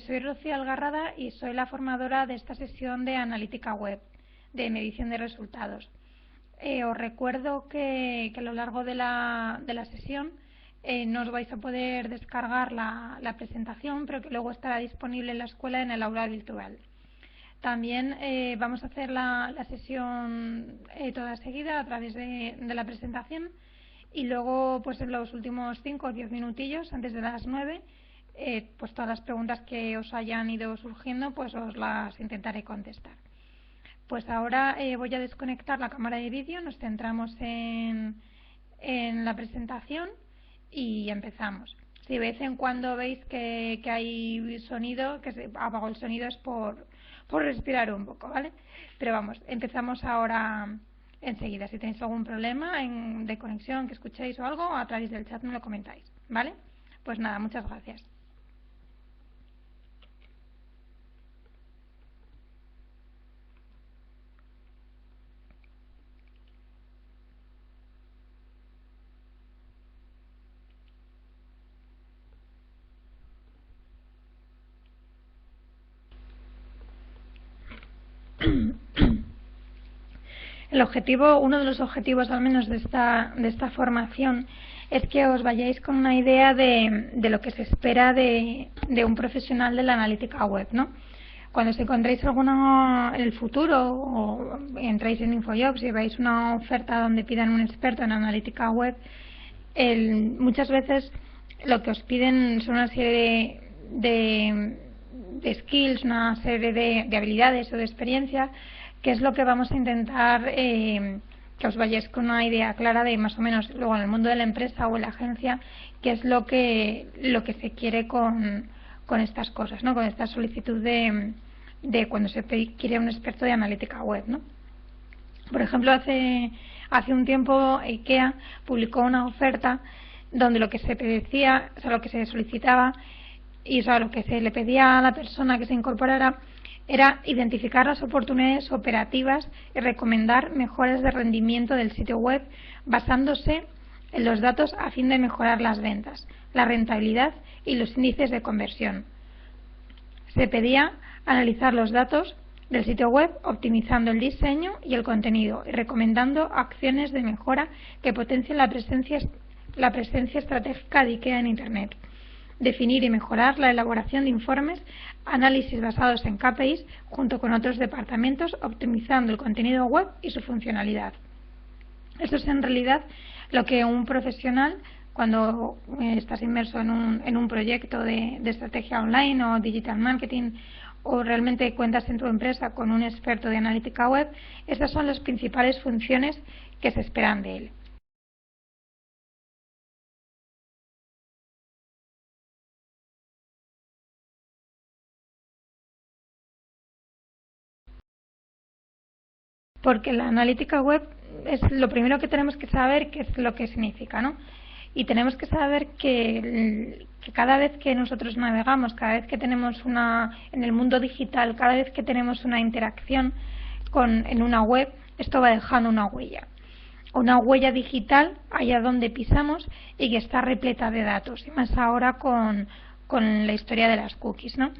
Soy Rocío Algarrada y soy la formadora de esta sesión de analítica web, de medición de resultados. Os recuerdo que a lo largo de la sesión no os vais a poder descargar la presentación, pero que luego estará disponible en la escuela en el aula virtual. También vamos a hacer la sesión toda seguida a través de la presentación y luego pues en los últimos 5 o 10 minutillos antes de las 9 pues todas las preguntas que os hayan ido surgiendo pues os las intentaré contestar. Pues ahora voy a desconectar la cámara de vídeo, nos centramos en la presentación y empezamos. Si de vez en cuando veis que hay sonido, que se apagó el sonido, es por respirar un poco, ¿vale? Pero vamos, empezamos ahora enseguida. Si tenéis algún problema de conexión, que escuchéis o algo, a través del chat me lo comentáis, ¿vale? Pues nada, muchas gracias. Uno de los objetivos al menos de esta formación es que os vayáis con una idea de lo que se espera de un profesional de la analítica web, ¿no? Cuando os encontréis alguna en el futuro o entráis en InfoJobs y veis una oferta donde pidan un experto en analítica web, muchas veces lo que os piden son una serie de skills, una serie de habilidades o de experiencia, que es lo que vamos a intentar que os vayáis con una idea clara de más o menos luego en el mundo de la empresa o en la agencia qué es lo que se quiere con estas cosas, ¿no? Con esta solicitud de cuando se quiere un experto de analítica web, ¿no? Por ejemplo, hace un tiempo IKEA publicó una oferta donde lo que se pedía, o sea, lo que se solicitaba y o sea, lo que se le pedía a la persona que se incorporara era identificar las oportunidades operativas y recomendar mejoras de rendimiento del sitio web basándose en los datos a fin de mejorar las ventas, la rentabilidad y los índices de conversión. Se pedía analizar los datos del sitio web optimizando el diseño y el contenido y recomendando acciones de mejora que potencien la presencia estratégica de IKEA en Internet. Definir y mejorar la elaboración de informes, análisis basados en KPIs junto con otros departamentos, optimizando el contenido web y su funcionalidad. Eso es en realidad lo que un profesional, cuando estás inmerso en un proyecto de estrategia online o digital marketing o realmente cuentas en tu empresa con un experto de analítica web, esas son las principales funciones que se esperan de él. Porque la analítica web es lo primero que tenemos que saber qué es lo que significa, ¿no? Y tenemos que saber que cada vez que nosotros navegamos, cada vez que tenemos en el mundo digital, cada vez que tenemos una interacción en una web, esto va dejando una huella digital allá donde pisamos y que está repleta de datos, y más ahora con la historia de las cookies, ¿no?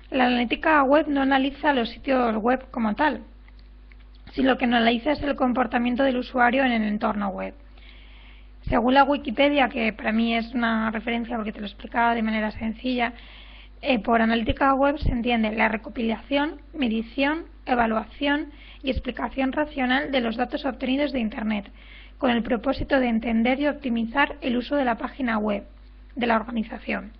La analítica web no analiza los sitios web como tal, sino lo que analiza es el comportamiento del usuario en el entorno web. Según la Wikipedia, que para mí es una referencia porque te lo explicaba de manera sencilla, por analítica web se entiende la recopilación, medición, evaluación y explicación racional de los datos obtenidos de Internet, con el propósito de entender y optimizar el uso de la página web de la organización.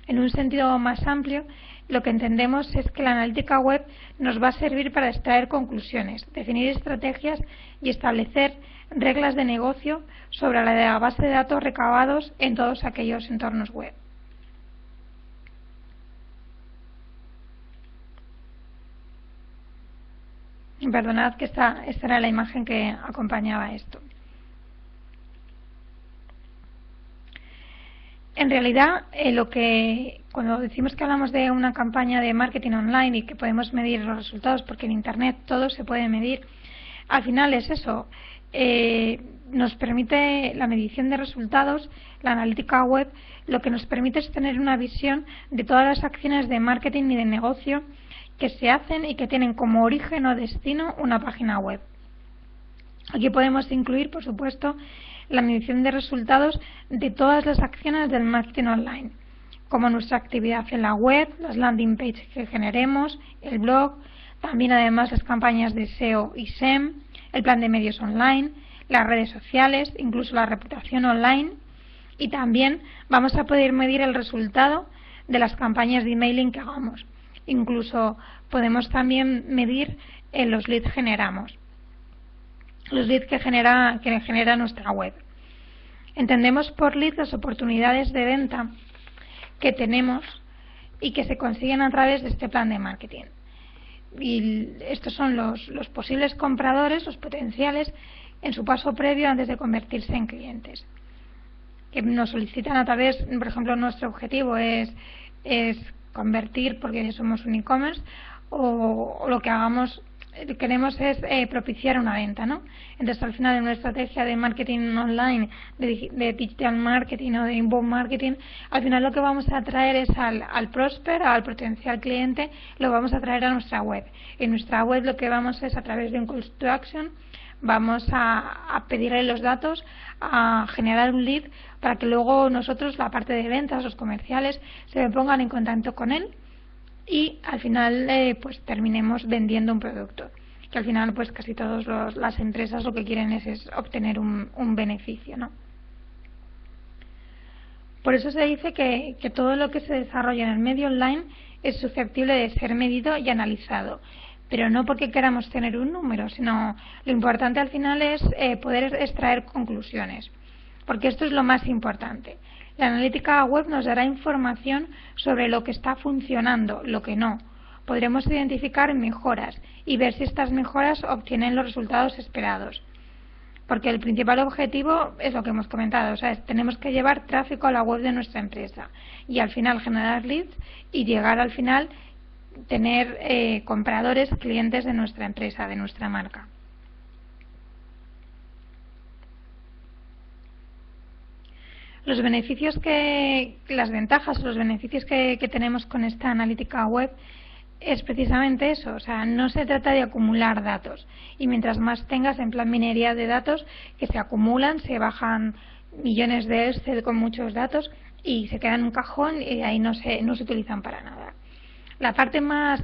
En un sentido más amplio, lo que entendemos es que la analítica web nos va a servir para extraer conclusiones, definir estrategias y establecer reglas de negocio sobre la base de datos recabados en todos aquellos entornos web. Perdonad que esta era la imagen que acompañaba esto. En realidad, cuando decimos que hablamos de una campaña de marketing online y que podemos medir los resultados, porque en Internet todo se puede medir, al final es eso. nos permite la medición de resultados, la analítica web, lo que nos permite es tener una visión de todas las acciones de marketing y de negocio que se hacen y que tienen como origen o destino una página web. Aquí podemos incluir, por supuesto, la medición de resultados de todas las acciones del marketing online, como nuestra actividad en la web, las landing pages que generemos, el blog, también además las campañas de SEO y SEM, el plan de medios online, las redes sociales, incluso la reputación online, y también vamos a poder medir el resultado de las campañas de emailing que hagamos. Incluso podemos también medir los leads que generamos, los leads que genera nuestra web. Entendemos por leads las oportunidades de venta que tenemos y que se consiguen a través de este plan de marketing. Y estos son los posibles compradores, los potenciales, en su paso previo antes de convertirse en clientes, que nos solicitan a través, por ejemplo, nuestro objetivo es convertir porque somos un e-commerce, o lo que queremos es propiciar una venta, ¿no? Entonces, al final, en nuestra estrategia de marketing online, de digital marketing o de inbound marketing, al final lo que vamos a traer es al prosper, al potencial cliente, lo vamos a traer a nuestra web. En nuestra web lo que vamos es, a través de un call to action, vamos a pedirle los datos, a generar un lead para que luego nosotros, la parte de ventas, los comerciales, se pongan en contacto con él y al final pues terminemos vendiendo un producto, que al final pues casi todas las empresas lo que quieren es obtener un beneficio, ¿no? Por eso se dice que todo lo que se desarrolla en el medio online es susceptible de ser medido y analizado, pero no porque queramos tener un número, sino lo importante al final es poder extraer conclusiones, porque esto es lo más importante. La analítica web nos dará información sobre lo que está funcionando, lo que no. Podremos identificar mejoras y ver si estas mejoras obtienen los resultados esperados. Porque el principal objetivo es lo que hemos comentado, o sea, tenemos que llevar tráfico a la web de nuestra empresa y al final generar leads y llegar al final tener compradores, clientes de nuestra empresa, de nuestra marca. Los beneficios las ventajas o los beneficios que tenemos con esta analítica web es precisamente eso, o sea, no se trata de acumular datos y mientras más tengas en plan minería de datos que se acumulan, se bajan millones de Excel con muchos datos y se quedan en un cajón y ahí no se utilizan para nada. La parte más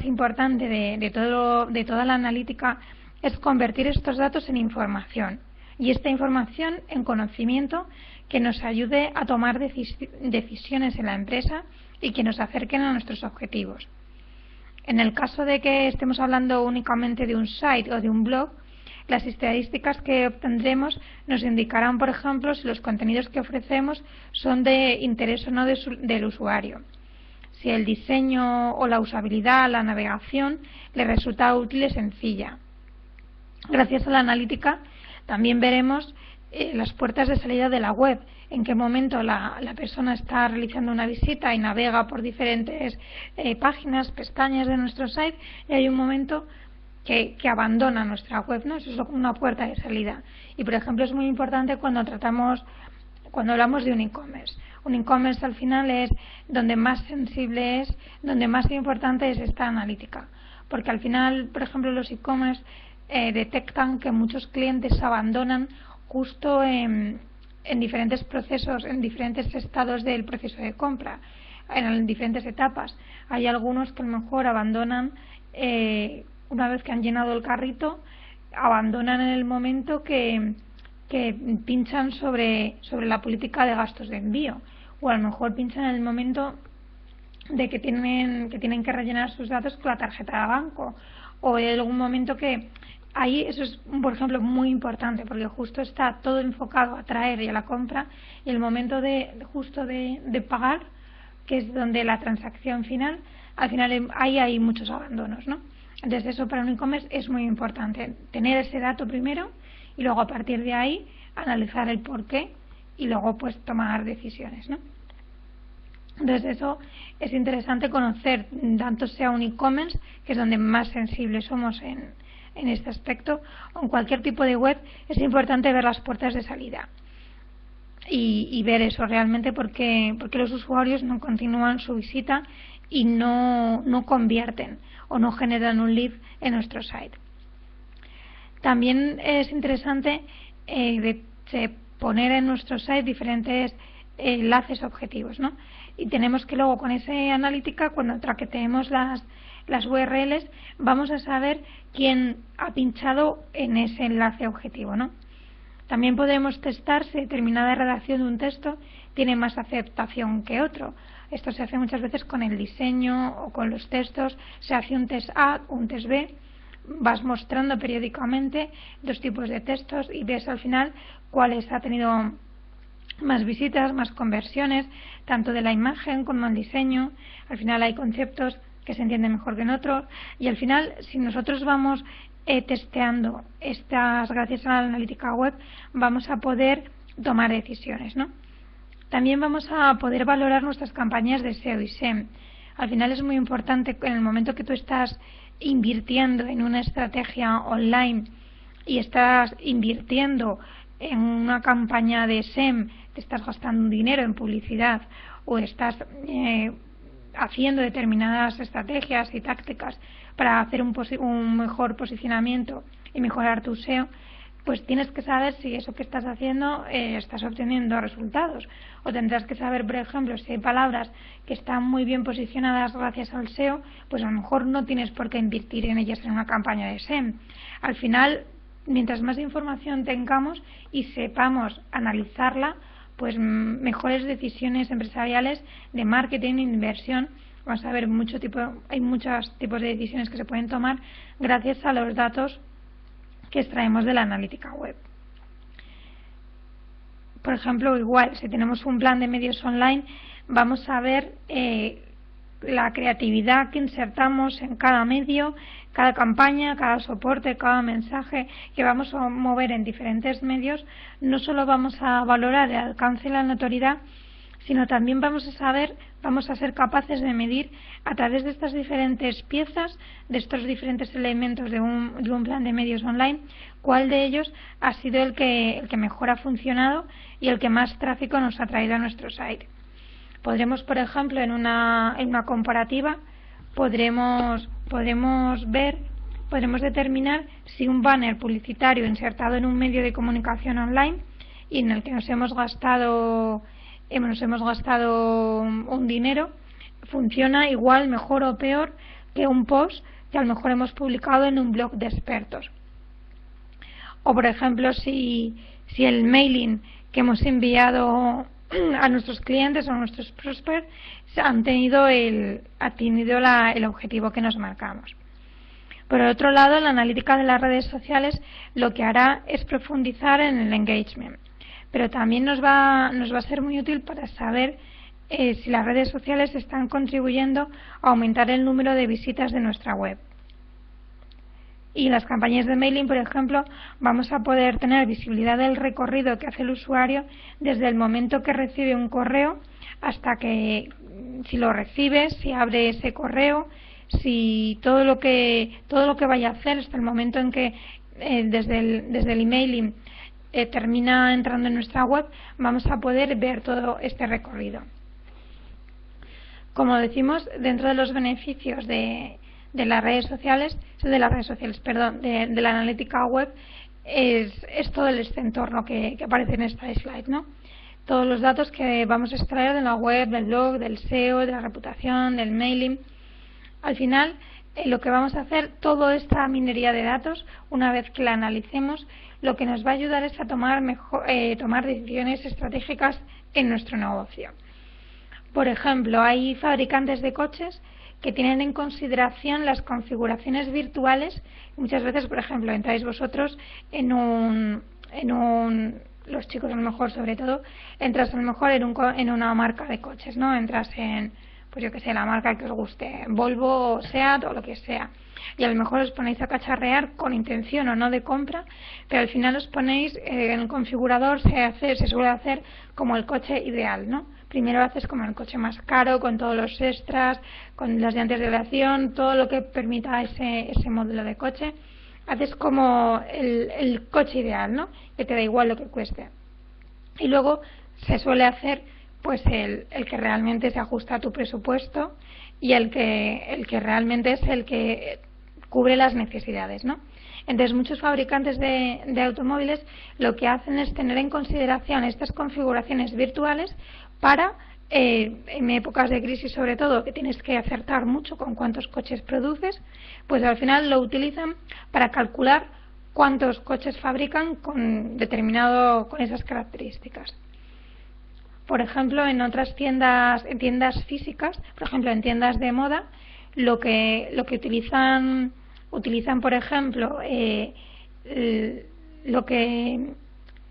importante de toda la analítica es convertir estos datos en información y esta información en conocimiento que nos ayude a tomar decisiones en la empresa y que nos acerquen a nuestros objetivos. En el caso de que estemos hablando únicamente de un site o de un blog, las estadísticas que obtendremos nos indicarán, por ejemplo, si los contenidos que ofrecemos son de interés o no del usuario, si el diseño o la usabilidad, la navegación, le resulta útil y sencilla. Gracias a la analítica también veremos las puertas de salida de la web, en qué momento la persona está realizando una visita y navega por diferentes páginas, pestañas de nuestro site y hay un momento que abandona nuestra web, ¿no? Eso es una puerta de salida. Y por ejemplo es muy importante cuando hablamos de un e-commerce. Un e-commerce al final es donde más sensible es, donde más importante es esta analítica. Porque al final, por ejemplo, los e-commerce detectan que muchos clientes abandonan justo en diferentes procesos, en diferentes estados del proceso de compra, en diferentes etapas. Hay algunos que a lo mejor abandonan una vez que han llenado el carrito, abandonan en el momento que pinchan sobre la política de gastos de envío, o a lo mejor pinchan en el momento de que tienen que rellenar sus datos con la tarjeta de banco, o en algún momento que ahí eso es, por ejemplo, muy importante porque justo está todo enfocado a traer y a la compra y el momento de pagar, que es donde la transacción final, al final ahí hay muchos abandonos, ¿no? Entonces eso para un e-commerce es muy importante, tener ese dato primero y luego a partir de ahí analizar el porqué y luego pues tomar decisiones, ¿no? Entonces eso es interesante conocer, tanto sea un e-commerce, que es donde más sensibles somos en en este aspecto, o en cualquier tipo de web, es importante ver las puertas de salida y ver eso realmente porque los usuarios no continúan su visita y no convierten o no generan un lead en nuestro site. También es interesante poner en nuestro site diferentes enlaces objetivos, ¿no? Y tenemos que luego con esa analítica, cuando traqueteemos las URLs, vamos a saber quién ha pinchado en ese enlace objetivo, ¿no? También podemos testar si determinada redacción de un texto tiene más aceptación que otro. Esto se hace muchas veces con el diseño o con los textos. Se hace un test A, un test B. Vas mostrando periódicamente dos tipos de textos y ves al final cuáles ha tenido más visitas, más conversiones, tanto de la imagen como el diseño. Al final hay conceptos que se entienden mejor que en otros y al final, si nosotros vamos testeando estas, gracias a la analítica web, vamos a poder tomar decisiones, ¿no? También vamos a poder valorar nuestras campañas de SEO y SEM. Al final es muy importante en el momento que tú estás invirtiendo en una estrategia online y estás invirtiendo en una campaña de SEM, te estás gastando un dinero en publicidad o estás haciendo determinadas estrategias y tácticas para hacer un mejor posicionamiento y mejorar tu SEO, pues tienes que saber si eso que estás haciendo estás obteniendo resultados. O tendrás que saber, por ejemplo, si hay palabras que están muy bien posicionadas gracias al SEO, pues a lo mejor no tienes por qué invertir en ellas en una campaña de SEM. Al final, mientras más información tengamos y sepamos analizarla, pues mejores decisiones empresariales de marketing e inversión. Vamos a ver hay muchos tipos de decisiones que se pueden tomar gracias a los datos que extraemos de la analítica web. Por ejemplo, igual, si tenemos un plan de medios online, vamos a ver la creatividad que insertamos en cada medio, cada campaña, cada soporte, cada mensaje que vamos a mover en diferentes medios. No solo vamos a valorar el alcance y la notoriedad, sino también vamos a ser capaces de medir a través de estas diferentes piezas, de estos diferentes elementos de un plan de medios online, cuál de ellos ha sido el que mejor ha funcionado y el que más tráfico nos ha traído a nuestro site. Podremos, por ejemplo, en una comparativa, podremos determinar si un banner publicitario insertado en un medio de comunicación online y en el que nos hemos gastado un dinero funciona igual, mejor o peor que un post que a lo mejor hemos publicado en un blog de expertos. O por ejemplo, si el mailing que hemos enviado a nuestros clientes o a nuestros prospects ha tenido el objetivo que nos marcamos. Por otro lado, la analítica de las redes sociales lo que hará es profundizar en el engagement, pero también nos va a ser muy útil para saber si las redes sociales están contribuyendo a aumentar el número de visitas de nuestra web. Y las campañas de mailing, por ejemplo, vamos a poder tener visibilidad del recorrido que hace el usuario desde el momento que recibe un correo hasta que, si lo recibe, si abre ese correo, si todo lo que vaya a hacer hasta el momento en que desde el emailing termina entrando en nuestra web, vamos a poder ver todo este recorrido. Como decimos, dentro de los beneficios de la analítica web es todo este entorno que aparece en esta slide, ¿no? Todos los datos que vamos a extraer de la web, del blog, del SEO, de la reputación, del mailing. Al final, lo que vamos a hacer, toda esta minería de datos, una vez que la analicemos, lo que nos va a ayudar es a tomar decisiones estratégicas en nuestro negocio. Por ejemplo, hay fabricantes de coches que tienen en consideración las configuraciones virtuales. Muchas veces, por ejemplo, entráis vosotros los chicos a lo mejor sobre todo, entras a lo mejor en una marca de coches, ¿no? Entras en, pues yo que sé, la marca que os guste, Volvo, Seat o lo que sea. Y a lo mejor os ponéis a cacharrear con intención o no de compra, pero al final os ponéis en el configurador, se suele hacer como el coche ideal, ¿no? Primero haces como el coche más caro, con todos los extras, con las llantas de aleación, todo lo que permita ese modelo de coche. haces como el coche ideal, ¿no? Que te da igual lo que cueste. Y luego se suele hacer pues el que realmente se ajusta a tu presupuesto y el que realmente es el que cubre las necesidades, ¿no? Entonces, muchos fabricantes de automóviles lo que hacen es tener en consideración estas configuraciones virtuales para, en épocas de crisis sobre todo, que tienes que acertar mucho con cuántos coches produces, pues al final lo utilizan para calcular cuántos coches fabrican con esas características. Por ejemplo, en otras tiendas físicas, por ejemplo en tiendas de moda, lo que utilizan por ejemplo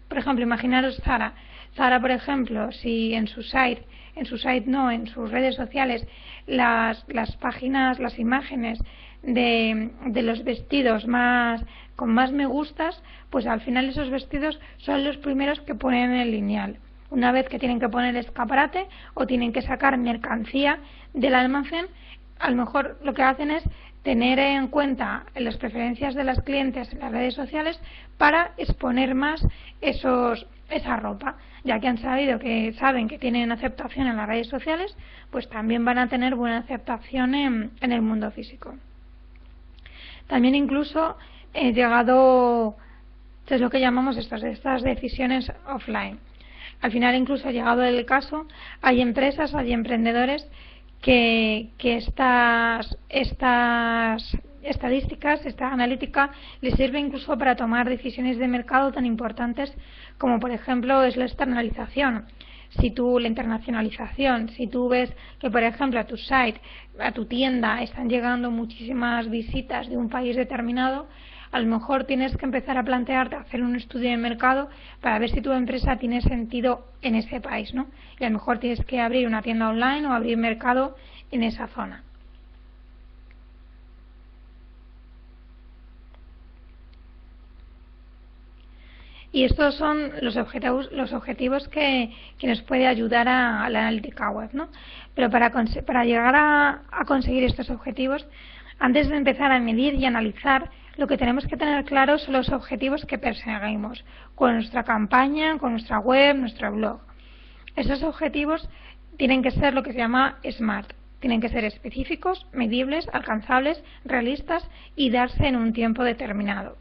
por ejemplo, imaginaros Zara, por ejemplo, si en sus redes sociales las páginas, las imágenes de los vestidos con más me gustas, pues al final esos vestidos son los primeros que ponen en el lineal. Una vez que tienen que poner el escaparate o tienen que sacar mercancía del almacén, a lo mejor lo que hacen es tener en cuenta las preferencias de las clientes en las redes sociales para exponer más esa ropa, ya que saben que tienen aceptación en las redes sociales, pues también van a tener buena aceptación en el mundo físico. También incluso he llegado, es lo que llamamos estas decisiones offline. Al final incluso ha llegado el caso, hay empresas, hay emprendedores que estas estadísticas, esta analítica, les sirve incluso para tomar decisiones de mercado tan importantes como por ejemplo es la externalización. La internacionalización, si tú ves que por ejemplo a tu site, a tu tienda están llegando muchísimas visitas de un país determinado, a lo mejor tienes que empezar a plantearte hacer un estudio de mercado para ver si tu empresa tiene sentido en ese país, ¿no? Y a lo mejor tienes que abrir una tienda online o abrir mercado en esa zona. Y estos son los objetivos que nos puede ayudar a la analítica web, ¿no? Pero para llegar a conseguir estos objetivos, antes de empezar a medir y analizar, lo que tenemos que tener claro son los objetivos que perseguimos con nuestra campaña, con nuestra web, nuestro blog. Esos objetivos tienen que ser lo que se llama SMART. Tienen que ser específicos, medibles, alcanzables, realistas y darse en un tiempo determinado.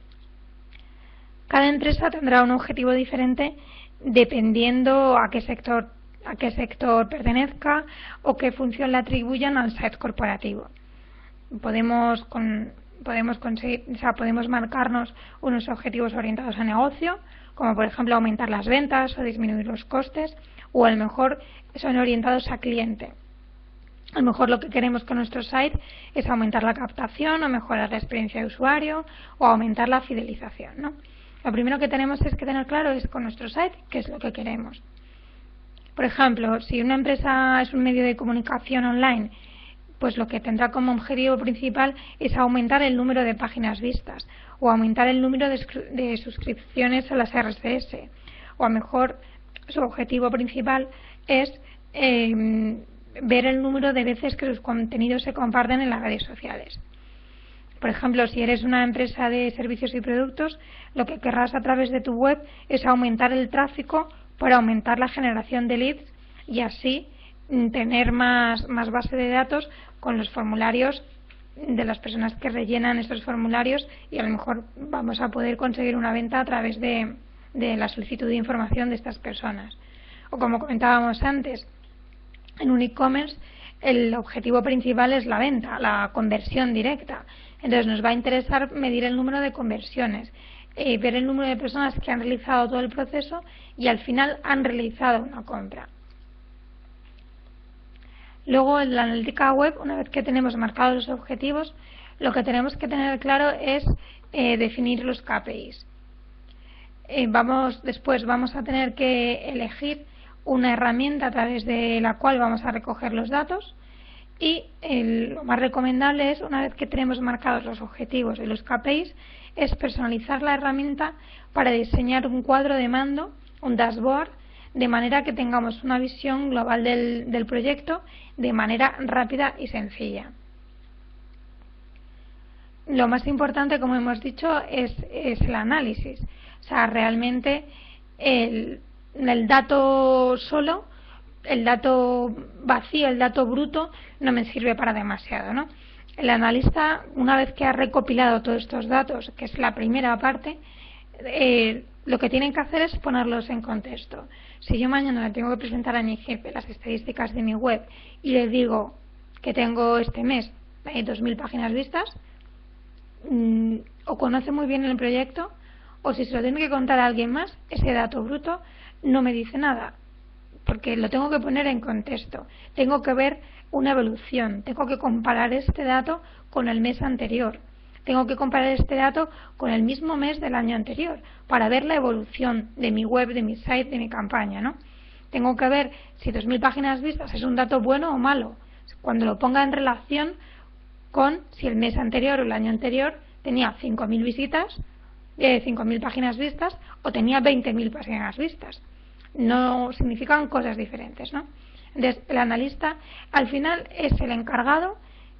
Cada empresa tendrá un objetivo diferente dependiendo a qué sector pertenezca o qué función le atribuyan al site corporativo. Podemos marcarnos unos objetivos orientados a negocio, como por ejemplo aumentar las ventas o disminuir los costes, o a lo mejor son orientados a cliente. A lo mejor lo que queremos con nuestro site es aumentar la captación o mejorar la experiencia de usuario o aumentar la fidelización, ¿no? Lo primero que tenemos que tener claro es con nuestro site qué es lo que queremos. Por ejemplo, si una empresa es un medio de comunicación online, pues lo que tendrá como objetivo principal es aumentar el número de páginas vistas o aumentar el número de suscripciones a las RSS, o a lo mejor su objetivo principal es ver el número de veces que sus contenidos se comparten en las redes sociales. Por ejemplo, si eres una empresa de servicios y productos, lo que querrás a través de tu web es aumentar el tráfico para aumentar la generación de leads y así tener más base de datos con los formularios de las personas que rellenan estos formularios, y a lo mejor vamos a poder conseguir una venta a través de la solicitud de información de estas personas. O como comentábamos antes, en un e-commerce el objetivo principal es la venta, la conversión directa. Entonces nos va a interesar medir el número de conversiones, ver el número de personas que han realizado todo el proceso y al final han realizado una compra. Luego, en la analítica web, una vez que tenemos marcados los objetivos, lo que tenemos que tener claro es definir los KPIs. Después vamos a tener que elegir una herramienta a través de la cual vamos a recoger los datos, y lo más recomendable es, una vez que tenemos marcados los objetivos y los KPIs, es personalizar la herramienta para diseñar un cuadro de mando, un dashboard, de manera que tengamos una visión global del proyecto de manera rápida y sencilla. lo más importante, como hemos dicho, es el análisis. O sea, realmente el dato solo, el dato vacío, el dato bruto, no me sirve para demasiado, ¿no? El analista, una vez que ha recopilado todos estos datos, que es la primera parte, lo que tienen que hacer es ponerlos en contexto. Si yo mañana le tengo que presentar a mi jefe las estadísticas de mi web y le digo que tengo este mes 2.000 páginas vistas, o conoce muy bien el proyecto, o si se lo tiene que contar a alguien más, ese dato bruto no me dice nada, porque lo tengo que poner en contexto. Tengo que ver una evolución, tengo que comparar este dato con el mes anterior, tengo que comparar este dato con el mismo mes del año anterior para ver la evolución de mi web, de mi site, de mi campaña, ¿no? Tengo que ver si 2.000 páginas vistas es un dato bueno o malo, cuando lo ponga en relación con si el mes anterior o el año anterior tenía 5.000 visitas, 5.000 páginas vistas o tenía 20.000 páginas vistas. No significan cosas diferentes, ¿no? Entonces, el analista al final es el encargado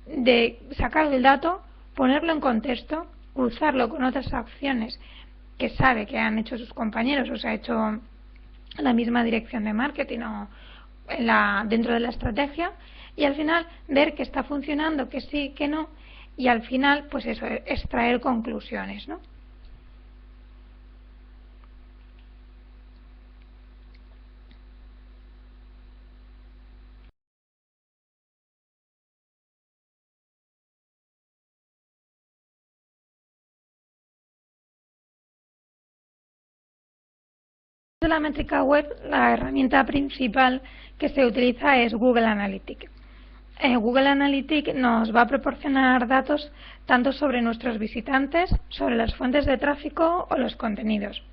de sacar el dato, ponerlo en contexto, cruzarlo con otras acciones que sabe que han hecho sus compañeros o se ha hecho la misma dirección de marketing o dentro de la estrategia, y al final ver que está funcionando, que sí, que no, y al final pues eso, extraer conclusiones, ¿no? De la métrica web, la herramienta principal que se utiliza es Google Analytics. Google Analytics nos va a proporcionar datos tanto sobre nuestros visitantes, sobre las fuentes de tráfico o los contenidos.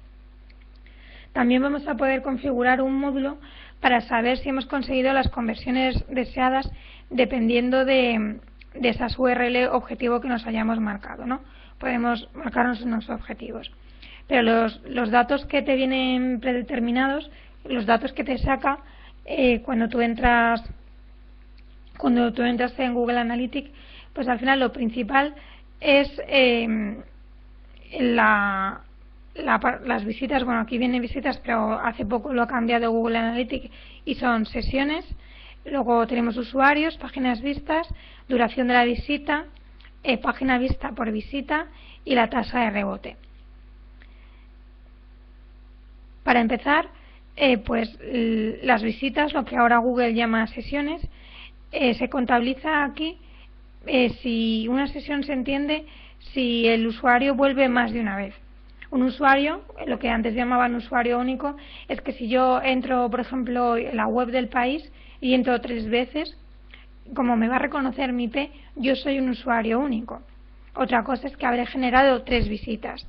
También vamos a poder configurar un módulo para saber si hemos conseguido las conversiones deseadas dependiendo de esas URL objetivo que nos hayamos marcado, ¿no? Podemos marcarnos unos objetivos. Pero los datos que te vienen predeterminados, los datos que te saca cuando tú entras en Google Analytics, pues al final lo principal es las visitas. Bueno, aquí vienen visitas, pero hace poco lo ha cambiado Google Analytics y son sesiones. Luego tenemos usuarios, páginas vistas, duración de la visita, página vista por visita y la tasa de rebote. Para empezar, pues las visitas, lo que ahora Google llama sesiones, se contabiliza aquí si una sesión se entiende si el usuario vuelve más de una vez. Un usuario, lo que antes llamaban usuario único, es que si yo entro, por ejemplo, en la web del país y entro 3 veces, como me va a reconocer mi IP, yo soy un usuario único. Otra cosa es que habré generado 3 visitas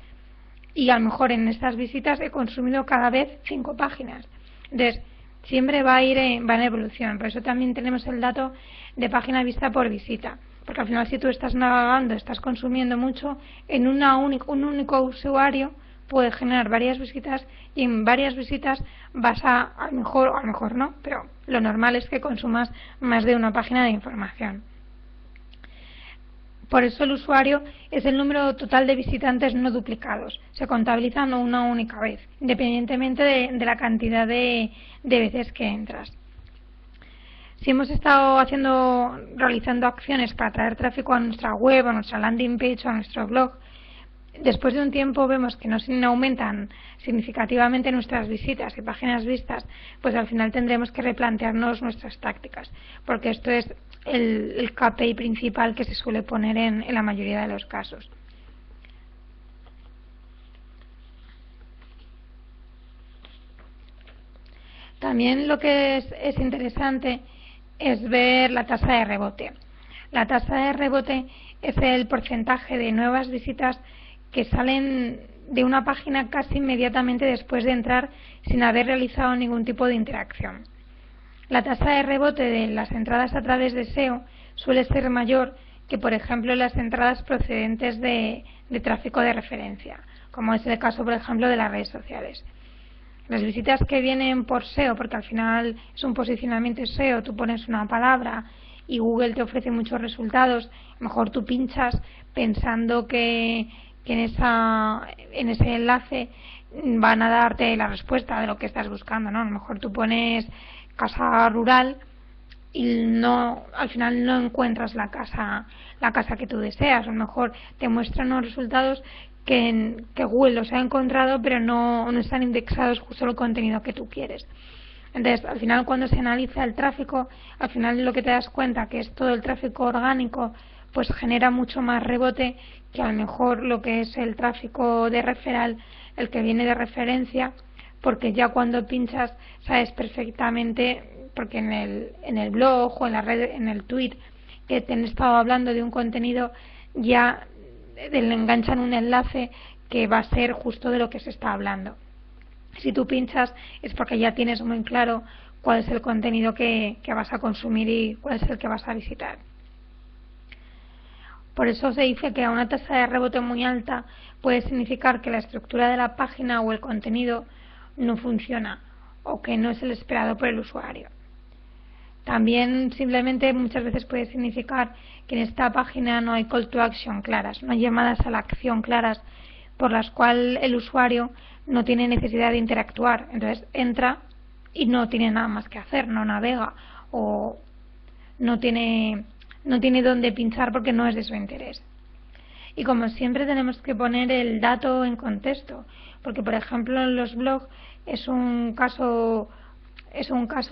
y a lo mejor en estas visitas he consumido cada vez 5 páginas. Entonces, siempre va en evolución. Por eso también tenemos el dato de página vista por visita. Porque al final, si tú estás navegando, estás consumiendo mucho, en un único usuario puede generar varias visitas y en varias visitas vas a lo mejor no, pero lo normal es que consumas más de una página de información. Por eso el usuario es el número total de visitantes no duplicados. Se contabilizan una única vez, independientemente de la cantidad de veces que entras. Si hemos estado realizando acciones para traer tráfico a nuestra web, a nuestra landing page o a nuestro blog, después de un tiempo vemos que no aumentan significativamente nuestras visitas y páginas vistas, pues al final tendremos que replantearnos nuestras tácticas, porque esto es el KPI principal que se suele poner en la mayoría de los casos. También lo que es interesante es ver la tasa de rebote. La tasa de rebote es el porcentaje de nuevas visitas que salen de una página casi inmediatamente después de entrar sin haber realizado ningún tipo de interacción. La tasa de rebote de las entradas a través de SEO suele ser mayor que, por ejemplo, las entradas procedentes de tráfico de referencia, como es el caso, por ejemplo, de las redes sociales. Las visitas que vienen por SEO, porque al final es un posicionamiento SEO, tú pones una palabra y Google te ofrece muchos resultados, a lo mejor tú pinchas pensando que en ese enlace van a darte la respuesta de lo que estás buscando, ¿no? A lo mejor tú pones casa rural y al final no encuentras la casa que tú deseas. A lo mejor te muestran unos resultados que Google los ha encontrado, pero no están indexados justo el contenido que tú quieres. Entonces, al final, cuando se analiza el tráfico, al final lo que te das cuenta que es todo el tráfico orgánico, pues genera mucho más rebote que a lo mejor lo que es el tráfico de referral, el que viene de referencia, porque ya cuando pinchas sabes perfectamente, porque en el blog o en la red, en el tweet que te han estado hablando de un contenido, ya le enganchan un enlace que va a ser justo de lo que se está hablando. Si tú pinchas es porque ya tienes muy claro cuál es el contenido que vas a consumir y cuál es el que vas a visitar. Por eso se dice que a una tasa de rebote muy alta puede significar que la estructura de la página o el contenido no funciona o que no es el esperado por el usuario. También simplemente muchas veces puede significar que en esta página no hay call to action claras, no hay llamadas a la acción claras por las cuales el usuario no tiene necesidad de interactuar. Entonces entra y no tiene nada más que hacer, no navega o no tiene dónde pinchar porque no es de su interés. Y como siempre tenemos que poner el dato en contexto, porque por ejemplo en los blogs es un caso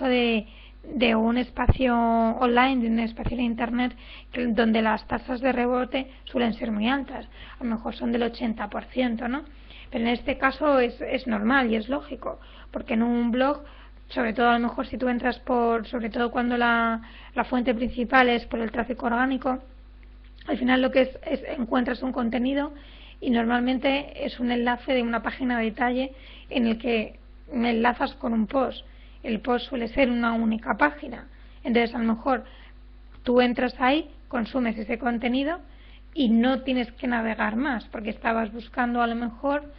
de un espacio online, de un espacio de internet donde las tasas de rebote suelen ser muy altas, a lo mejor son del 80%, ¿no? Pero en este caso es normal y es lógico, porque en un blog, sobre todo a lo mejor si tú entras sobre todo cuando la fuente principal es por el tráfico orgánico, al final lo que encuentras un contenido y normalmente es un enlace de una página de detalle en el que me enlazas con un post. El post suele ser una única página. Entonces a lo mejor tú entras ahí, consumes ese contenido y no tienes que navegar más porque estabas buscando a lo mejor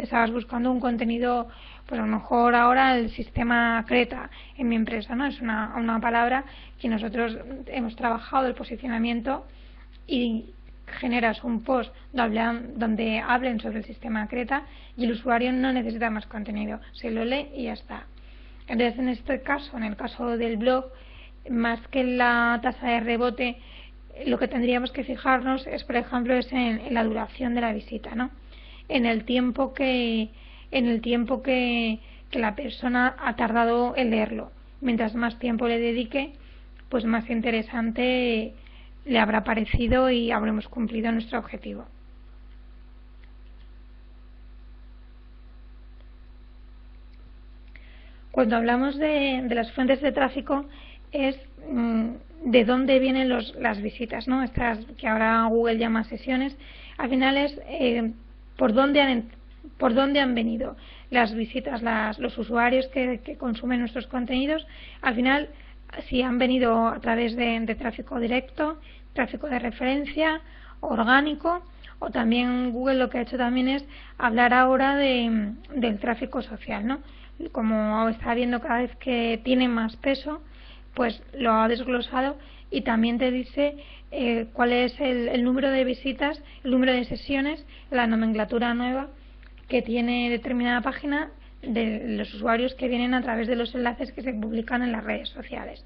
estabas buscando un contenido, pues a lo mejor ahora el sistema Creta en mi empresa, ¿no? Es una palabra que nosotros hemos trabajado el posicionamiento y generas un post donde hablen sobre el sistema Creta y el usuario no necesita más contenido, se lo lee y ya está. Entonces en este caso, en el caso del blog, más que la tasa de rebote, lo que tendríamos que fijarnos es, por ejemplo, en la duración de la visita, ¿no? En el tiempo que la persona ha tardado en leerlo. Mientras más tiempo le dedique, pues más interesante le habrá parecido y habremos cumplido nuestro objetivo. Cuando hablamos de las fuentes de tráfico es de dónde vienen las visitas, ¿no? Estas que ahora Google llama sesiones, al final es por dónde han venido las visitas, los usuarios que consumen nuestros contenidos. Al final, si han venido a través de tráfico directo, tráfico de referencia, orgánico, o también Google lo que ha hecho también es hablar ahora del tráfico social, ¿no? Como está viendo cada vez que tiene más peso, pues lo ha desglosado y también te dice cuál es el número de visitas, el número de sesiones, la nomenclatura nueva que tiene determinada página de los usuarios que vienen a través de los enlaces que se publican en las redes sociales.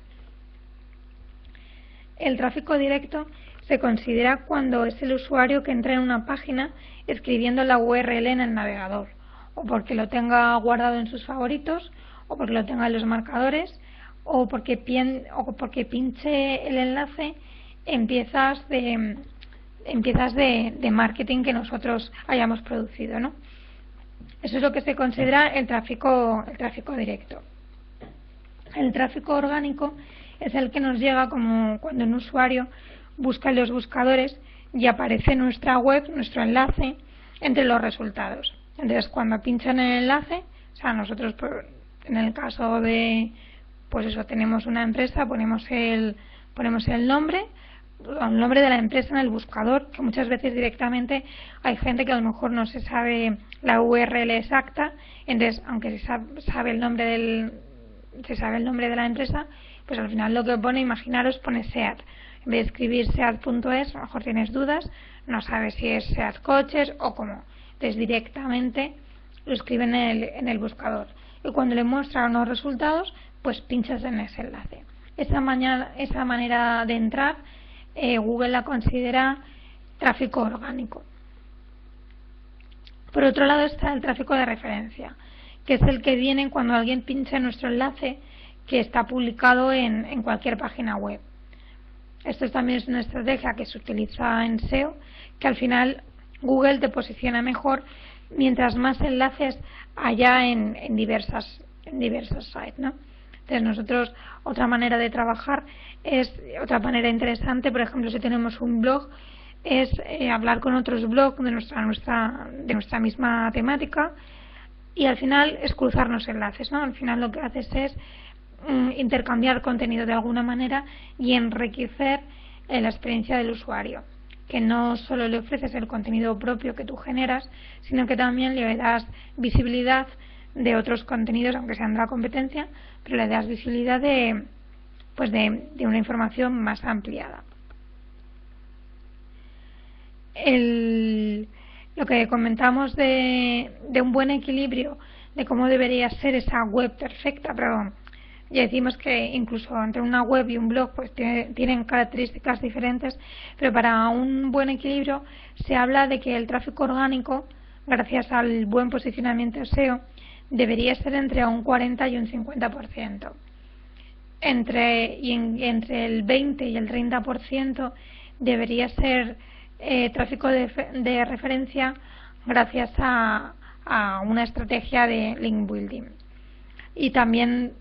El tráfico directo se considera cuando es el usuario que entra en una página escribiendo la URL en el navegador, o porque lo tenga guardado en sus favoritos, o porque lo tenga en los marcadores, o porque pinche el enlace en piezas de marketing que nosotros hayamos producido, ¿no? Eso es lo que se considera el tráfico directo. El tráfico orgánico es el que nos llega como cuando un usuario busca en los buscadores y aparece nuestra web, nuestro enlace, entre los resultados. Entonces, cuando pinchan en el enlace, o sea, nosotros en el caso de, pues eso, tenemos una empresa, ponemos el nombre de la empresa en el buscador, que muchas veces directamente hay gente que a lo mejor no se sabe la URL exacta, entonces aunque se sabe el nombre de la empresa, pues al final lo que pone, imaginaros, pone SEAT. En vez de escribir SEAT.es, a lo mejor tienes dudas, no sabes si es SEAT Coches o cómo. Entonces directamente lo escribe en el buscador. Y cuando le muestra unos resultados, pues pinchas en ese enlace. Esa manera de entrar, Google la considera tráfico orgánico. Por otro lado está el tráfico de referencia, que es el que viene cuando alguien pincha en nuestro enlace que está publicado en cualquier página web. Esto también es una estrategia que se utiliza en SEO, que al final Google te posiciona mejor mientras más enlaces haya en diversos sites, ¿no? Entonces nosotros, otra manera de trabajar es, otra manera interesante, por ejemplo, si tenemos un blog, es hablar con otros blogs de nuestra misma temática, y al final es cruzarnos enlaces, ¿no? Al final lo que haces es intercambiar contenido de alguna manera y enriquecer la experiencia del usuario, que no solo le ofreces el contenido propio que tú generas, sino que también le das visibilidad de otros contenidos, aunque sean de la competencia, pero le das visibilidad de una información más ampliada. Lo que comentamos de un buen equilibrio, de cómo debería ser esa web perfecta, pero ya decimos que incluso entre una web y un blog pues tienen características diferentes, pero para un buen equilibrio se habla de que el tráfico orgánico, gracias al buen posicionamiento SEO, debería ser entre un 40 y un 50%. Entre el 20 y el 30% debería ser tráfico de referencia gracias a una estrategia de link building. Y también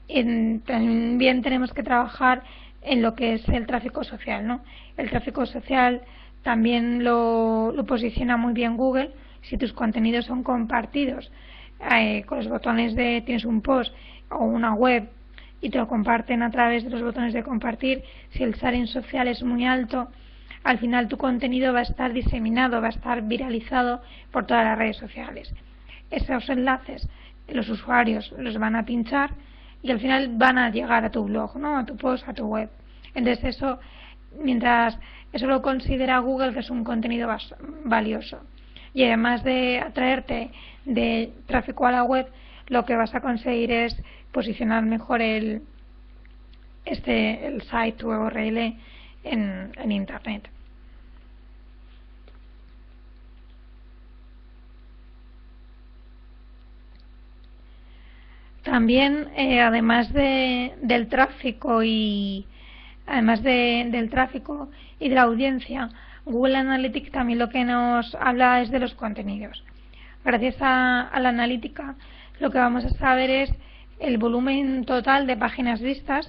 tenemos que trabajar en lo que es el tráfico social, ¿no? El tráfico social también lo posiciona muy bien Google. Si tus contenidos son compartidos con los botones tienes un post o una web y te lo comparten a través de los botones de compartir, si el sharing social es muy alto, al final tu contenido va a estar diseminado, va a estar viralizado por todas las redes sociales. Esos enlaces los usuarios los van a pinchar y al final van a llegar a tu blog, ¿no? A tu post, a tu web. Entonces mientras eso lo considera Google que es un contenido valioso. Y además de atraerte de tráfico a la web, lo que vas a conseguir es posicionar mejor el site, tu URL en Internet. También, además del tráfico y del tráfico y de la audiencia, Google Analytics también lo que nos habla es de los contenidos. Gracias a la analítica, lo que vamos a saber es el volumen total de páginas vistas,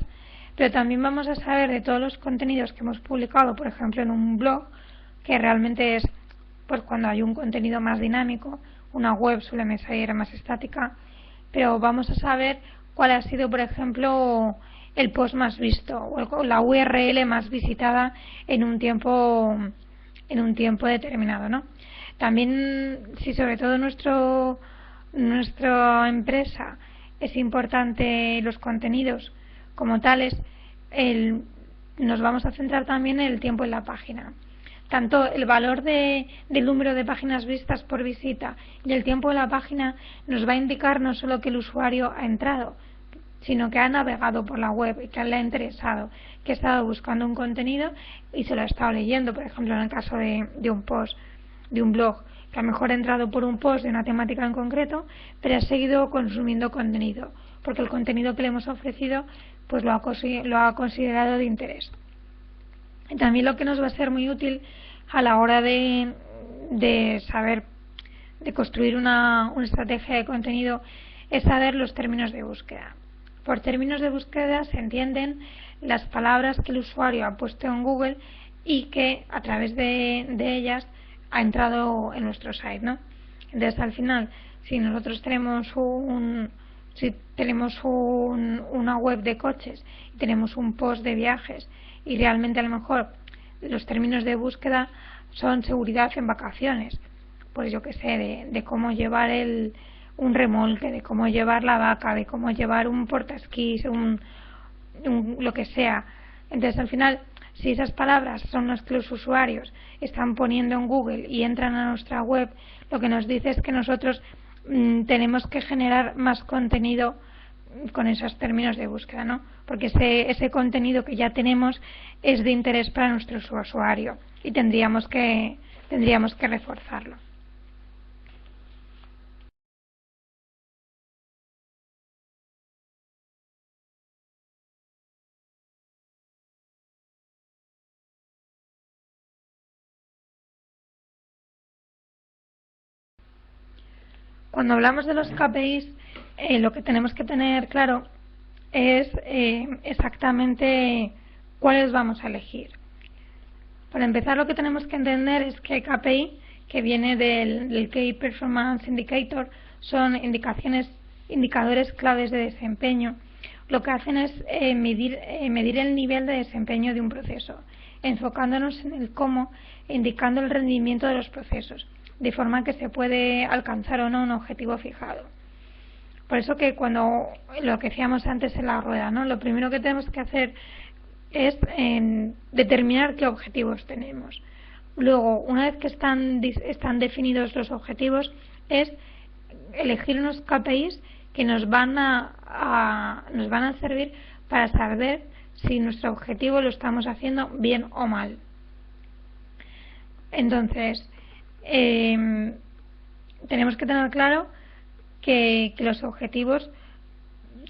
pero también vamos a saber de todos los contenidos que hemos publicado, por ejemplo, en un blog, que realmente es pues cuando hay un contenido más dinámico. Una web suele ser más estática, pero vamos a saber cuál ha sido, por ejemplo, el post más visto o la URL más visitada en un tiempo determinado, ¿no? También, si sobre todo nuestra empresa es importante los contenidos como tales, nos vamos a centrar también en el tiempo en la página. Tanto el valor del número de páginas vistas por visita y el tiempo de la página nos va a indicar no solo que el usuario ha entrado, sino que ha navegado por la web y que le ha interesado, que ha estado buscando un contenido y se lo ha estado leyendo. Por ejemplo, en el caso de un post, de un blog, que a lo mejor ha entrado por un post de una temática en concreto, pero ha seguido consumiendo contenido, porque el contenido que le hemos ofrecido pues lo ha considerado de interés. Y también lo que nos va a ser muy útil a la hora de saber, de construir una estrategia de contenido, es saber los términos de búsqueda. Por términos de búsqueda se entienden las palabras que el usuario ha puesto en Google y que a través de ellas ha entrado en nuestro site, ¿no? Entonces, al final, si nosotros tenemos una web de coches y tenemos un post de viajes y realmente a lo mejor los términos de búsqueda son seguridad en vacaciones, pues yo que sé, de cómo llevar un remolque, de cómo llevar la vaca, de cómo llevar un portaesquís, lo que sea. Entonces, al final, si esas palabras son las que los usuarios están poniendo en Google y entran a nuestra web, lo que nos dice es que nosotros tenemos que generar más contenido con esos términos de búsqueda, ¿no? Porque ese contenido que ya tenemos es de interés para nuestro usuario y tendríamos que reforzarlo. Cuando hablamos de los KPIs, lo que tenemos que tener claro es exactamente cuáles vamos a elegir. Para empezar, lo que tenemos que entender es que KPI, que viene del Key Performance Indicator, son indicadores claves de desempeño. Lo que hacen es medir el nivel de desempeño de un proceso, enfocándonos en el cómo e indicando el rendimiento de los procesos, de forma que se puede alcanzar o no un objetivo fijado. Por eso que cuando lo que decíamos antes en la rueda, ¿no? Lo primero que tenemos que hacer es determinar qué objetivos tenemos. Luego, una vez que están definidos los objetivos, es elegir unos KPIs que nos van a servir para saber si nuestro objetivo lo estamos haciendo bien o mal. Entonces, tenemos que tener claro que los objetivos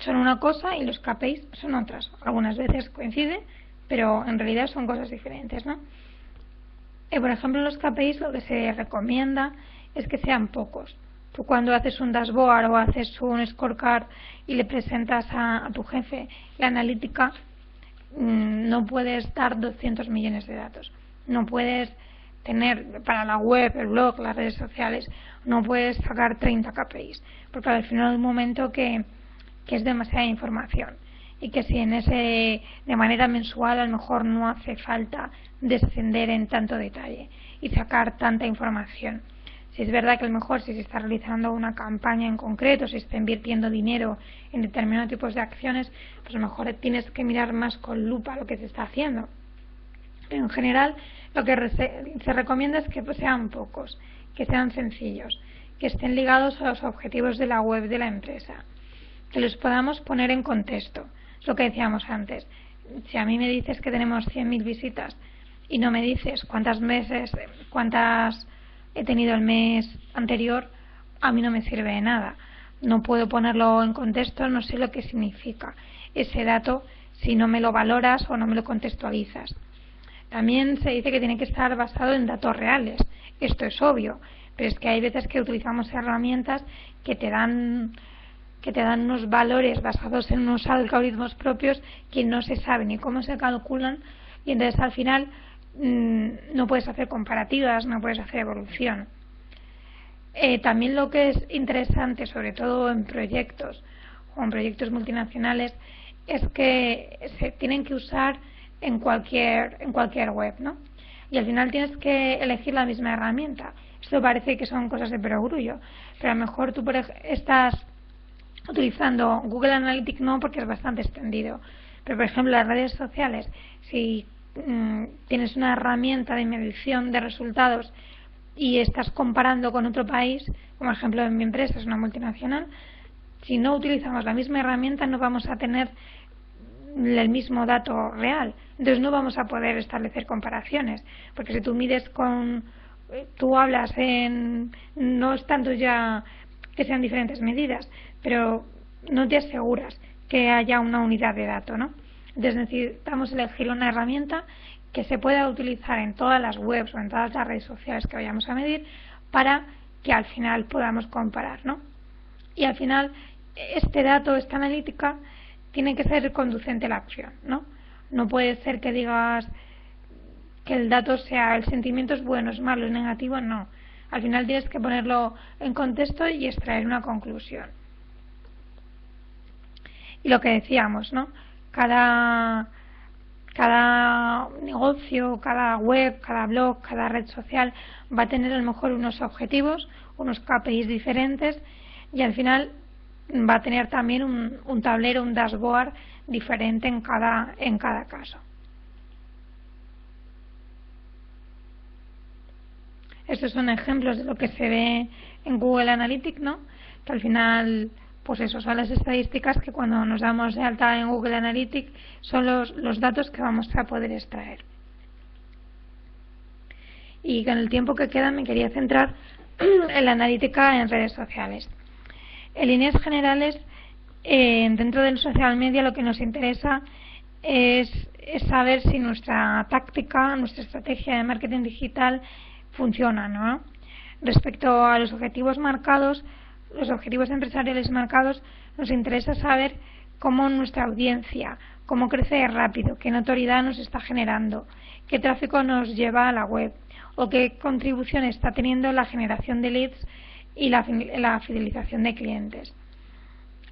son una cosa y los KPIs son otras. Algunas veces coincide, pero en realidad son cosas diferentes, ¿no? Por ejemplo, los KPIs lo que se recomienda es que sean pocos. Tú cuando haces un dashboard o haces un scorecard y le presentas a tu jefe la analítica, no puedes dar 200 millones de datos. No puedes tener para la web, el blog, las redes sociales, no puedes sacar 30 KPIs, porque al final hay un momento que es demasiada información y que si de manera mensual a lo mejor no hace falta descender en tanto detalle y sacar tanta información. Si es verdad que a lo mejor si se está realizando una campaña en concreto, si se está invirtiendo dinero en determinados tipos de acciones, pues a lo mejor tienes que mirar más con lupa lo que se está haciendo. Pero en general lo que se recomienda es que sean pocos, que sean sencillos, que estén ligados a los objetivos de la web de la empresa, que los podamos poner en contexto. Es lo que decíamos antes. Si a mí me dices que tenemos 100.000 visitas y no me dices cuántas he tenido el mes anterior, a mí no me sirve de nada. No puedo ponerlo en contexto, no sé lo que significa ese dato si no me lo valoras o no me lo contextualizas. También se dice que tiene que estar basado en datos reales. Esto es obvio, pero es que hay veces que utilizamos herramientas que te dan unos valores basados en unos algoritmos propios que no se sabe ni cómo se calculan, y entonces al final no puedes hacer comparativas, no puedes hacer evolución. También lo que es interesante, sobre todo en proyectos o en proyectos multinacionales, es que se tienen que usar en cualquier web, ¿no? Y al final tienes que elegir la misma herramienta. Esto parece que son cosas de perogrullo, pero a lo mejor tú estás utilizando Google Analytics, no, porque es bastante extendido, pero por ejemplo las redes sociales, si tienes una herramienta de medición de resultados y estás comparando con otro país, como por ejemplo en mi empresa es una multinacional, si no utilizamos la misma herramienta no vamos a tener el mismo dato real, entonces no vamos a poder establecer comparaciones, porque si tú hablas no es tanto ya que sean diferentes medidas, pero no te aseguras que haya una unidad de dato, ¿no? Entonces necesitamos elegir una herramienta que se pueda utilizar en todas las webs o en todas las redes sociales que vayamos a medir para que al final podamos comparar, ¿no? Y al final este dato, esta analítica, tiene que ser conducente a la acción, ¿no? No puede ser que digas que el dato sea el sentimiento es bueno, es malo, es negativo, no. Al final tienes que ponerlo en contexto y extraer una conclusión. Y lo que decíamos, ¿no? Cada negocio, cada web, cada blog, cada red social va a tener a lo mejor unos objetivos, unos KPIs diferentes, y al final va a tener también un tablero, un dashboard diferente en cada caso. Estos son ejemplos de lo que se ve en Google Analytics, ¿no? Que al final, pues eso, son las estadísticas que cuando nos damos de alta en Google Analytics son los datos que vamos a poder extraer. Y con el tiempo que queda me quería centrar en la analítica en redes sociales. En líneas generales, dentro del social media lo que nos interesa es saber si nuestra táctica, nuestra estrategia de marketing digital funciona, ¿no? Respecto a los objetivos marcados, los objetivos empresariales marcados, nos interesa saber cómo nuestra audiencia, cómo crece rápido, qué notoriedad nos está generando, qué tráfico nos lleva a la web o qué contribución está teniendo la generación de leads y la fidelización de clientes.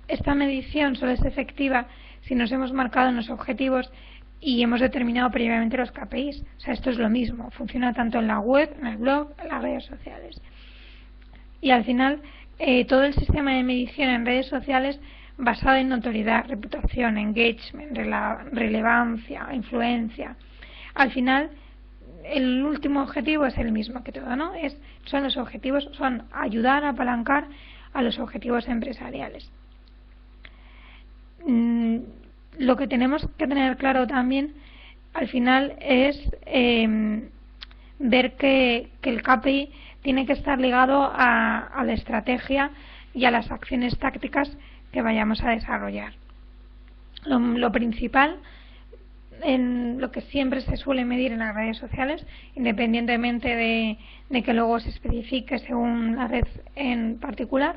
Esta medición solo es efectiva si nos hemos marcado unos objetivos y hemos determinado previamente los KPIs. O sea, esto es lo mismo, funciona tanto en la web, en el blog, en las redes sociales. Y al final, todo el sistema de medición en redes sociales basado en notoriedad, reputación, engagement, relevancia, influencia. Al final, el último objetivo es el mismo que todo, ¿no? Son ayudar a apalancar a los objetivos empresariales. Lo que tenemos que tener claro también al final es ver que el KPI tiene que estar ligado a la estrategia y a las acciones tácticas que vayamos a desarrollar. Lo principal, en lo que siempre se suele medir en las redes sociales, independientemente de que luego se especifique según la red en particular,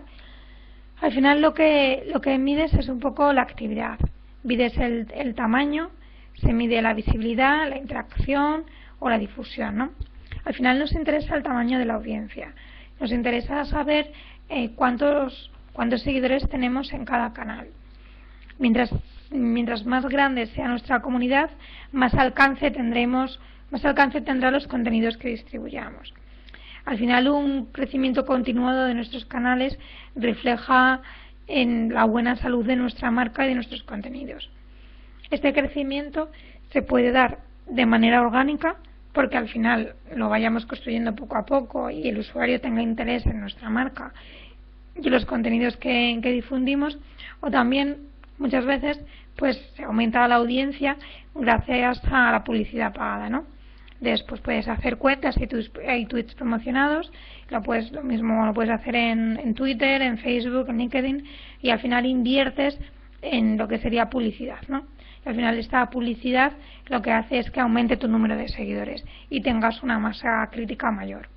al final lo que mides es un poco la actividad. Mides el tamaño, se mide la visibilidad, la interacción o la difusión, ¿no? Al final nos interesa el tamaño de la audiencia. Nos interesa saber cuántos seguidores tenemos en cada canal. Mientras más grande sea nuestra comunidad, más alcance tendrá los contenidos que distribuyamos. Al final, un crecimiento continuado de nuestros canales refleja en la buena salud de nuestra marca y de nuestros contenidos. Este crecimiento se puede dar de manera orgánica, porque al final lo vayamos construyendo poco a poco y el usuario tenga interés en nuestra marca y los contenidos que difundimos, o también muchas veces pues se aumenta la audiencia gracias a la publicidad pagada, ¿no? Después puedes hacer cuentas y tweets promocionados, lo mismo lo puedes hacer en Twitter, en Facebook, en LinkedIn, y al final inviertes en lo que sería publicidad, ¿no? Y al final esta publicidad lo que hace es que aumente tu número de seguidores y tengas una masa crítica mayor.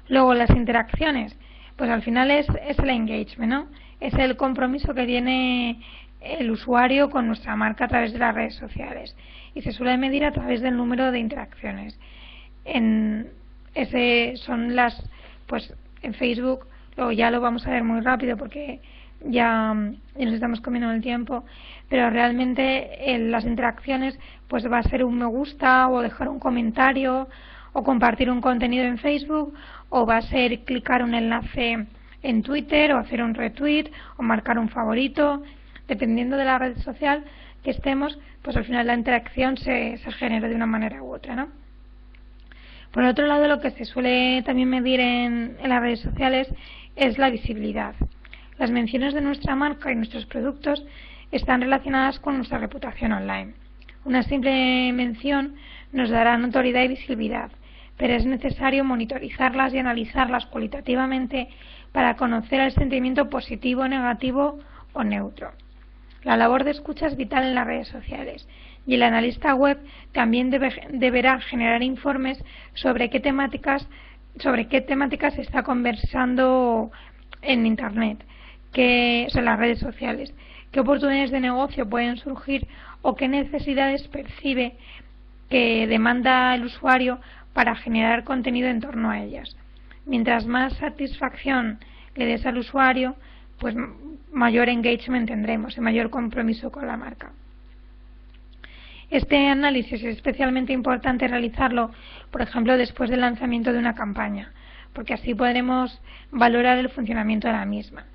Luego las interacciones, pues al final es el engagement, ¿no? Es el compromiso que tiene el usuario con nuestra marca a través de las redes sociales y se suele medir a través del número de interacciones. En Facebook, luego ya lo vamos a ver muy rápido porque ya nos estamos comiendo el tiempo, pero realmente las interacciones pues va a ser un me gusta o dejar un comentario o compartir un contenido en Facebook, o va a ser clicar un enlace en Twitter o hacer un retweet o marcar un favorito. Dependiendo de la red social que estemos, pues al final la interacción se genera de una manera u otra, ¿no? Por otro lado, lo que se suele también medir en las redes sociales es la visibilidad. Las menciones de nuestra marca y nuestros productos están relacionadas con nuestra reputación online. Una simple mención nos dará notoriedad y visibilidad, pero es necesario monitorizarlas y analizarlas cualitativamente para conocer el sentimiento positivo, negativo o neutro. La labor de escucha es vital en las redes sociales y el analista web también deberá generar informes sobre qué temáticas se está conversando en Internet, en las redes sociales, qué oportunidades de negocio pueden surgir o qué necesidades percibe que demanda el usuario para generar contenido en torno a ellas. Mientras más satisfacción le des al usuario, pues mayor engagement tendremos y mayor compromiso con la marca. Este análisis es especialmente importante realizarlo, por ejemplo, después del lanzamiento de una campaña, porque así podremos valorar el funcionamiento de la misma.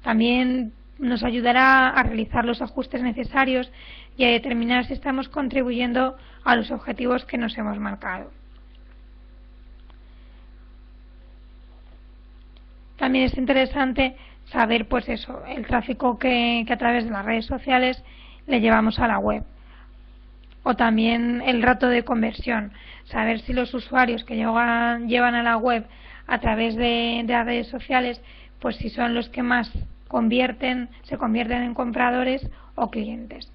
También nos ayudará a realizar los ajustes necesarios y a determinar si estamos contribuyendo a los objetivos que nos hemos marcado. También es interesante saber, pues eso, el tráfico que a través de las redes sociales le llevamos a la web. O también el rato de conversión, saber si los usuarios que llevan a la web a través de las redes sociales, pues si son los que más se convierten en compradores o clientes.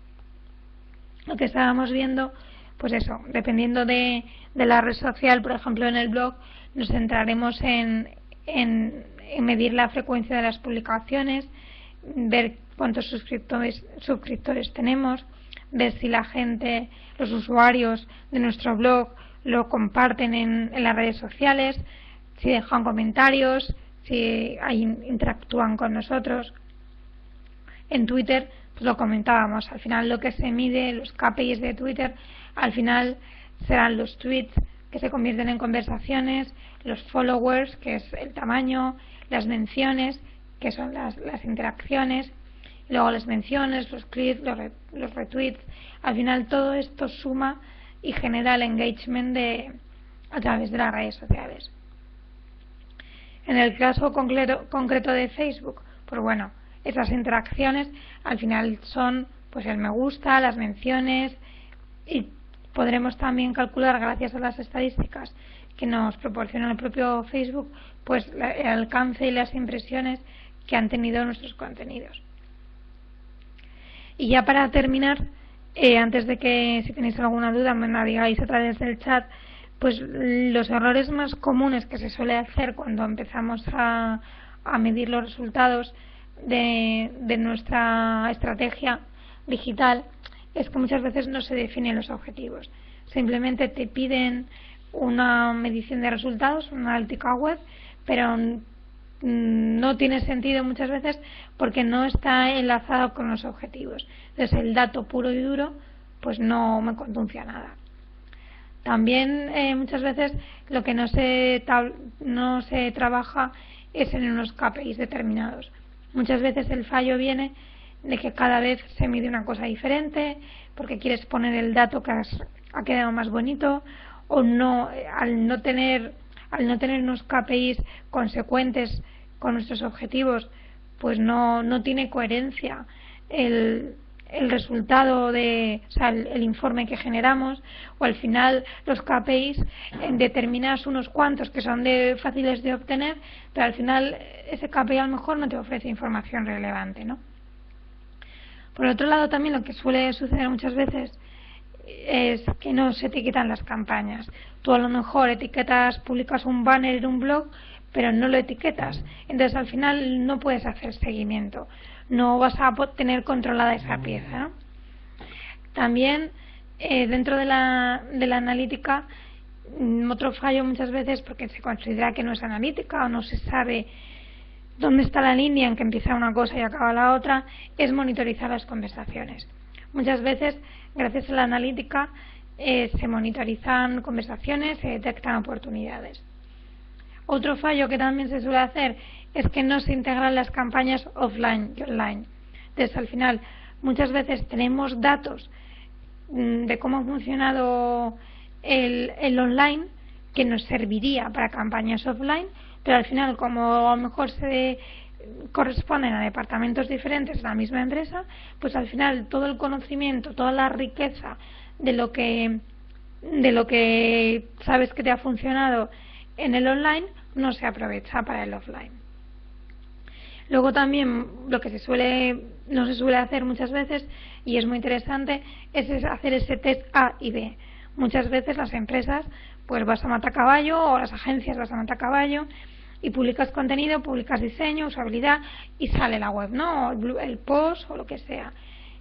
Lo que estábamos viendo, pues eso, dependiendo de la red social, por ejemplo en el blog, nos centraremos en medir la frecuencia de las publicaciones, ver cuántos suscriptores tenemos, ver si la gente, los usuarios de nuestro blog lo comparten en las redes sociales, si dejan comentarios, si interactúan con nosotros. En Twitter, pues lo comentábamos, al final lo que se mide, los KPIs de Twitter, al final serán los tweets que se convierten en conversaciones, los followers, que es el tamaño, las menciones, que son las interacciones, luego las menciones, los clics, los retweets. Al final todo esto suma y genera el engagement a través de las redes sociales. En el caso concreto de Facebook, pues bueno, esas interacciones al final son pues el me gusta, las menciones, y podremos también calcular, gracias a las estadísticas que nos proporciona el propio Facebook, pues el alcance y las impresiones que han tenido nuestros contenidos. Y ya para terminar, antes de que, si tenéis alguna duda, me la digáis a través del chat, pues los errores más comunes que se suele hacer cuando empezamos a medir los resultados de nuestra estrategia digital es que muchas veces no se definen los objetivos. Simplemente te piden una medición de resultados, una analítica web, pero no tiene sentido muchas veces porque no está enlazado con los objetivos. Entonces el dato puro y duro pues no me conduce a nada. También muchas veces lo que no se trabaja es en unos KPIs determinados. Muchas veces el fallo viene de que cada vez se mide una cosa diferente, porque quieres poner el dato que ha quedado más bonito, o no, al no tener unos KPIs consecuentes con nuestros objetivos, pues no tiene coherencia el resultado el informe que generamos, o al final los KPIs determinas unos cuantos que son fáciles de obtener, pero al final ese KPI a lo mejor no te ofrece información relevante, ¿no? Por otro lado, también lo que suele suceder muchas veces es que no se etiquetan las campañas. Tú a lo mejor publicas un banner en un blog, pero no lo etiquetas. Entonces al final no puedes hacer seguimiento. No vas a tener controlada esa pieza, ¿no? También dentro de la analítica, otro fallo muchas veces, porque se considera que no es analítica o no se sabe dónde está la línea en que empieza una cosa y acaba la otra, es monitorizar las conversaciones. Muchas veces, gracias a la analítica, se monitorizan conversaciones, se detectan oportunidades. Otro fallo que también se suele hacer es que no se integran las campañas offline y online. Entonces, al final, muchas veces tenemos datos de cómo ha funcionado el online que nos serviría para campañas offline, pero al final, como a lo mejor se corresponden a departamentos diferentes de la misma empresa, pues al final todo el conocimiento, toda la riqueza de lo que sabes que te ha funcionado en el online no se aprovecha para el offline. Luego también lo que no se suele hacer muchas veces, y es muy interesante, es hacer ese test A y B. Muchas veces las empresas pues vas a matacaballo, o las agencias vas a matacaballo, y publicas contenido, publicas diseño, usabilidad, y sale la web, ¿no? O el post o lo que sea.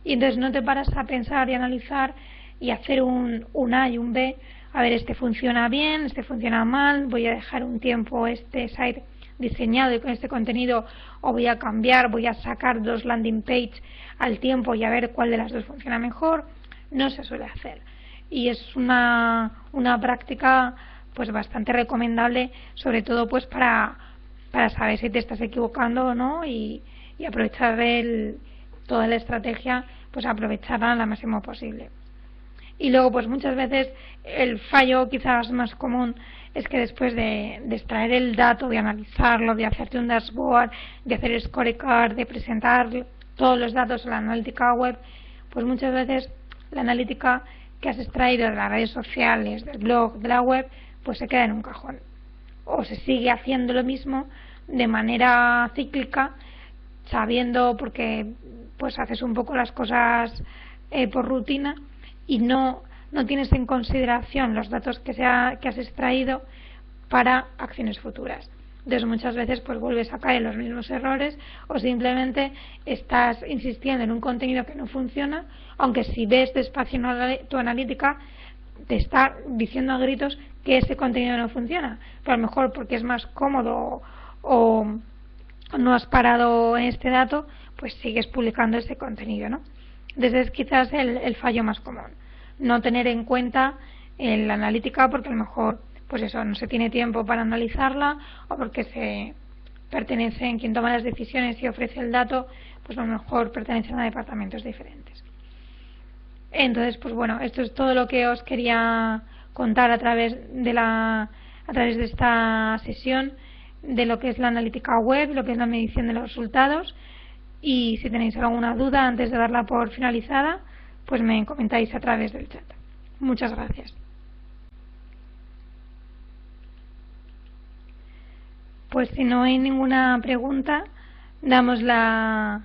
Y entonces no te paras a pensar y analizar y hacer un A y un B. A ver, este funciona bien, este funciona mal, voy a dejar un tiempo este site diseñado y con este contenido, o voy a cambiar, voy a sacar 2 landing page al tiempo y a ver cuál de las dos funciona mejor. No se suele hacer. Y es una práctica pues bastante recomendable, sobre todo pues para saber si te estás equivocando o no, y y aprovechar toda la estrategia, pues aprovecharla al máximo posible. Y luego, pues muchas veces el fallo quizás más común es que después de extraer el dato, de analizarlo, de hacerte un dashboard, de hacer scorecard, de presentar todos los datos a la analítica web, pues muchas veces la analítica que has extraído de las redes sociales, del blog, de la web, pues se queda en un cajón. O se sigue haciendo lo mismo de manera cíclica, sabiendo, porque pues haces un poco las cosas por rutina y no tienes en consideración los datos que has extraído para acciones futuras. Entonces muchas veces pues vuelves a caer en los mismos errores o simplemente estás insistiendo en un contenido que no funciona, aunque si ves despacio tu analítica te está diciendo a gritos que ese contenido no funciona, pero a lo mejor porque es más cómodo o no has parado en este dato, pues sigues publicando ese contenido, ¿no? Entonces es quizás el fallo más común, no tener en cuenta la analítica porque a lo mejor pues eso, no se tiene tiempo para analizarla o porque quien toma las decisiones y ofrece el dato, pues a lo mejor pertenecen a departamentos diferentes. Entonces, pues bueno, esto es todo lo que os quería contar a través de esta sesión de lo que es la analítica web, lo que es la medición de los resultados, y si tenéis alguna duda antes de darla por finalizada, pues me comentáis a través del chat. Muchas gracias. Pues si no hay ninguna pregunta, damos la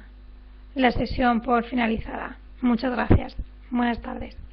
sesión por finalizada. Muchas gracias. Buenas tardes.